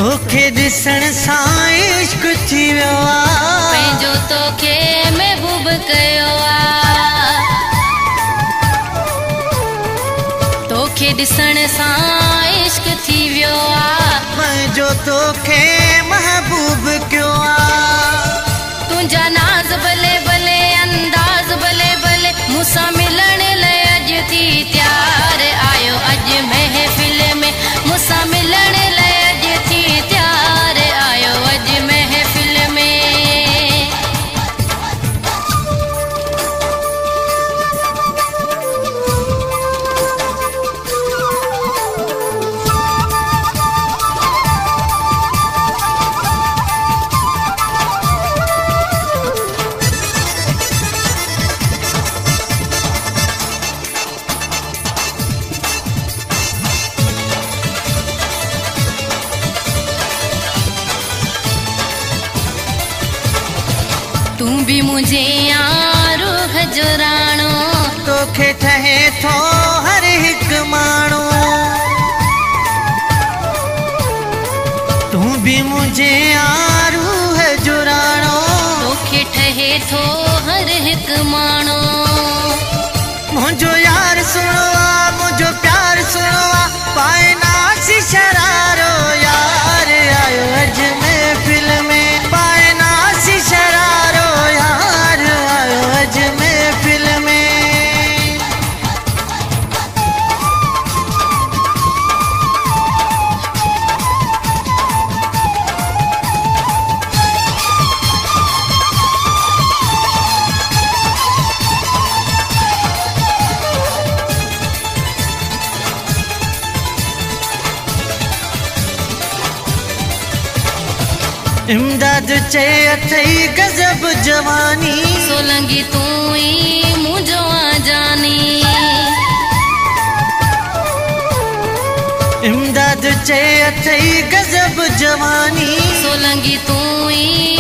तोखे ॾिसण सां इश्क थी वियो आहे पंहिंजो तोखे महबूब कयो आहे तोखे ॾिसण सां इश्क थी वियो आहे पंहिंजो तोखे महबूब कयो आहे तुंहिंजा नाज़ भले भले अंदाज़ भले भले मूंसां मिलण लाइ अॼु थी तयार आयो अॼु महफ़िल में मूंसां मिलण लाइ अॼु थी तयार आयो अॼु महफ़िल में तू भी मुझे रूह जो राणो तोखे ठहे थो हर हिकु माण्हू तू भी मुझे रूह जो राणो तोखे ठहे थो हर हिकु माण्हू मुंहिंजो यार सुहिणो आहे मुंहिंजो प्यार सुहिणो आहे पाए नासी शरारो यार आयो अॼु महफ़िल में पाए नासी शरारो यार आयो अॼु महफ़िल में इमदाद चए अथई गज़ब जवानी सोलंगी तू ही मुझो आ जानी इमदाद चए अथई गज़ब जवानी सोलंगी तू ही